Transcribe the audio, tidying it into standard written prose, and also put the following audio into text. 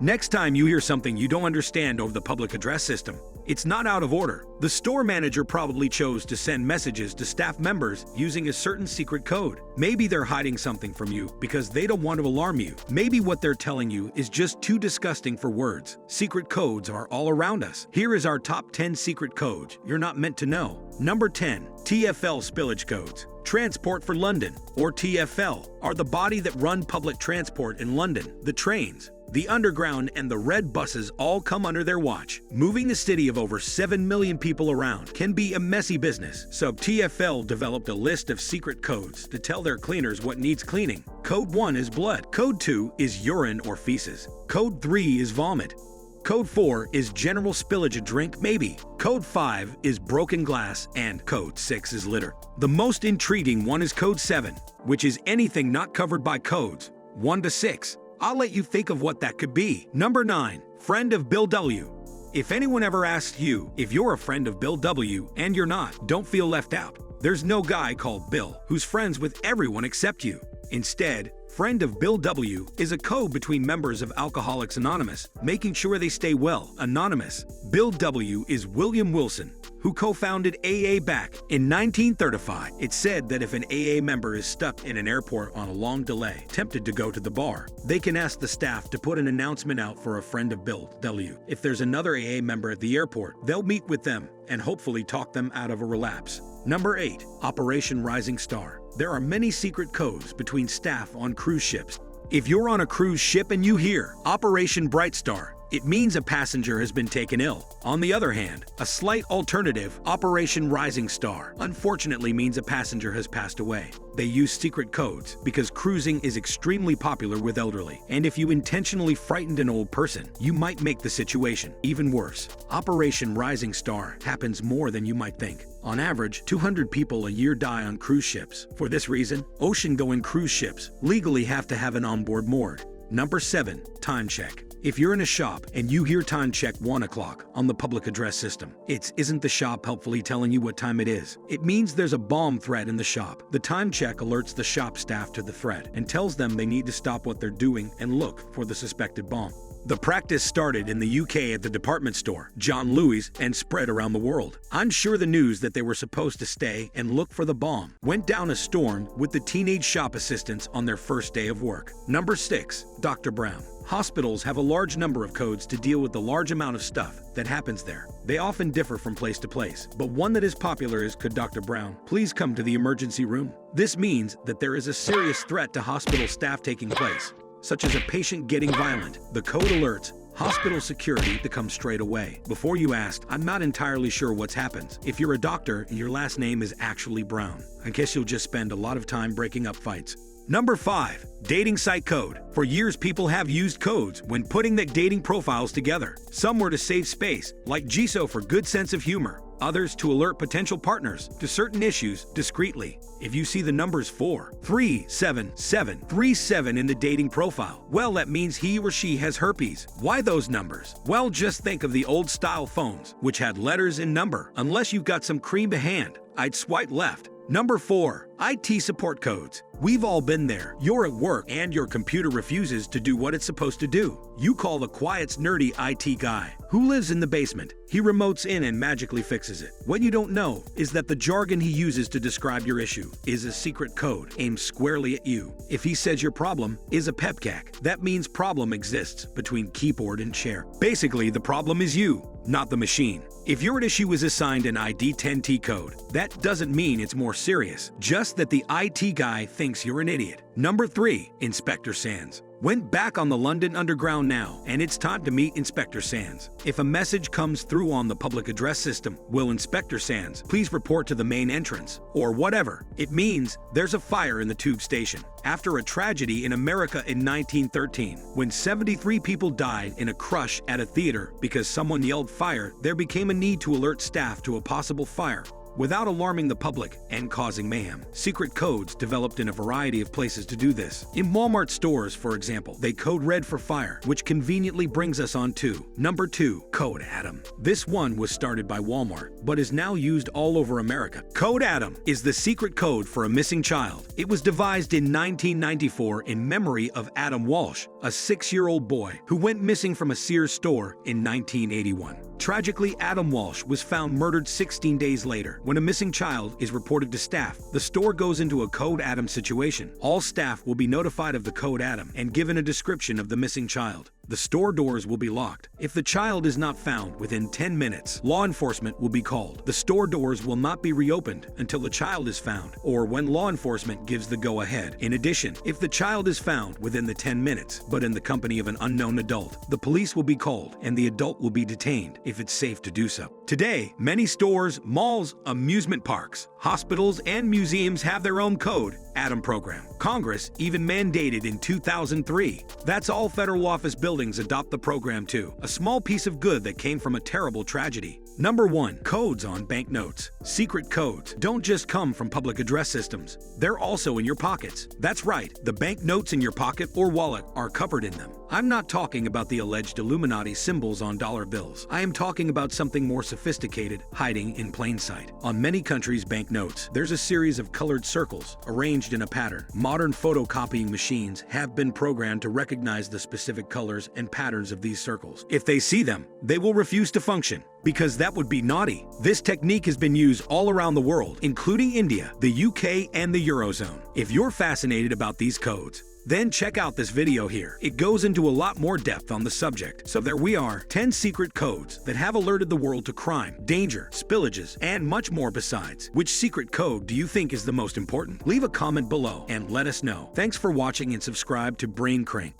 Next time you hear something you don't understand over the public address system, it's not out of order. The store manager probably chose to send messages to staff members using a certain secret code. Maybe they're hiding something from you because they don't want to alarm you. Maybe what they're telling you is just too disgusting for words. Secret codes are all around us. Here is our top 10 secret codes you're not meant to know. Number 10. TFL Spillage Codes. Transport for London, or TFL, are the body that run public transport in London. The trains, the underground, and the red buses all come under their watch. Moving a city of over 7 million people around can be a messy business, so TFL developed a list of secret codes to tell their cleaners what needs cleaning. Code 1 is blood. Code 2 is urine or feces. Code 3 is vomit. Code 4 is general spillage, a drink maybe. Code 5 is broken glass, and Code 6 is litter. The most intriguing one is Code 7, which is anything not covered by codes 1 to 6. I'll let you think of what that could be. Number 9. Friend of Bill W. If anyone ever asks you if you're a friend of Bill W. and you're not, don't feel left out. There's no guy called Bill who's friends with everyone except you. Instead, Friend of Bill W. is a code between members of Alcoholics Anonymous, making sure they stay well anonymous. Bill W. is William Wilson, who co-founded AA back in 1935. It's said that if an AA member is stuck in an airport on a long delay, tempted to go to the bar, they can ask the staff to put an announcement out for a friend of Bill W. If there's another AA member at the airport, they'll meet with them and hopefully talk them out of a relapse. Number 8. Operation Rising Star. There are many secret codes between staff on cruise ships. If you're on a cruise ship and you hear Operation Bright Star, it means a passenger has been taken ill. On the other hand, a slight alternative, Operation Rising Star, unfortunately means a passenger has passed away. They use secret codes because cruising is extremely popular with elderly, and if you intentionally frightened an old person, you might make the situation even worse. Operation Rising Star happens more than you might think. On average, 200 people a year die on cruise ships. For this reason, ocean-going cruise ships legally have to have an onboard moored. Number 7. Time check. If you're in a shop and you hear time check 1 o'clock on the public address system, isn't the shop helpfully telling you what time it is? It means there's a bomb threat in the shop. The time check alerts the shop staff to the threat and tells them they need to stop what they're doing and look for the suspected bomb. The practice started in the UK at the department store, John Lewis, and spread around the world. I'm sure the news that they were supposed to stay and look for the bomb went down a storm with the teenage shop assistants on their first day of work. Number 6. Dr. Brown. Hospitals have a large number of codes to deal with the large amount of stuff that happens there. They often differ from place to place, but one that is popular is, "Could Dr. Brown please come to the emergency room?" This means that there is a serious threat to hospital staff taking place, such as a patient getting violent. The code alerts hospital security to come straight away. Before you ask, I'm not entirely sure what's happened. If you're a doctor and your last name is actually Brown, I guess you'll just spend a lot of time breaking up fights. Number 5. Dating site code. For years, people have used codes when putting their dating profiles together. Some were to save space, like GSO for good sense of humor. Others to alert potential partners to certain issues discreetly. If you see the numbers 43737 in the dating profile, well, that means he or she has herpes. Why those numbers? Well, just think of the old style phones, which had letters and number. Unless you've got some cream to hand, I'd swipe left. Number 4. IT support codes. We've all been there. You're at work and your computer refuses to do what it's supposed to do. You call the quiet, nerdy IT guy who lives in the basement. He remotes in and magically fixes it. What you don't know is that the jargon he uses to describe your issue is a secret code aimed squarely at you. If he says your problem is a pepcac, that means problem exists between keyboard and chair. Basically, the problem is you, not the machine. If your issue is assigned an ID10T code, that doesn't mean it's more serious, just that the IT guy thinks you're an idiot. Number 3. Inspector Sands. Went back on the London Underground now, and it's time to meet Inspector Sands. If a message comes through on the public address system, will Inspector Sands please report to the main entrance, or whatever, it means there's a fire in the tube station. After a tragedy in America in 1913, when 73 people died in a crush at a theater because someone yelled fire, there became a need to alert staff to a possible fire. without alarming the public and causing mayhem. Secret codes developed in a variety of places to do this. In Walmart stores, for example, they code red for fire, which conveniently brings us on to number 2, Code Adam. This one was started by Walmart, but is now used all over America. Code Adam is the secret code for a missing child. It was devised in 1994 in memory of Adam Walsh, a 6-year-old boy who went missing from a Sears store in 1981. Tragically, Adam Walsh was found murdered 16 days later. When a missing child is reported to staff, the store goes into a Code Adam situation. All staff will be notified of the Code Adam and given a description of the missing child. The store doors will be locked. If the child is not found within 10 minutes, law enforcement will be called. The store doors will not be reopened until the child is found or when law enforcement gives the go-ahead. In addition, if the child is found within the 10 minutes, but in the company of an unknown adult, the police will be called and the adult will be detained if it's safe to do so. Today, many stores, malls, amusement parks, hospitals, and museums have their own Code Adam program. Congress even mandated in 2003. That's all federal office buildings adopt the program too. A small piece of good that came from a terrible tragedy. Number 1. Codes on banknotes. Secret codes don't just come from public address systems. They're also in your pockets. That's right, the banknotes in your pocket or wallet are covered in them. I'm not talking about the alleged Illuminati symbols on dollar bills. I am talking about something more sophisticated, hiding in plain sight. On many countries' banknotes, there's a series of colored circles arranged in a pattern. Modern photocopying machines have been programmed to recognize the specific colors and patterns of these circles. If they see them, they will refuse to function, because that would be naughty. This technique has been used all around the world, including India, the UK, and the Eurozone. If you're fascinated about these codes, then check out this video here. It goes into a lot more depth on the subject. So there we are, 10 secret codes that have alerted the world to crime, danger, spillages, and much more besides. Which secret code do you think is the most important? Leave a comment below and let us know. Thanks for watching and subscribe to Brain CRAIN.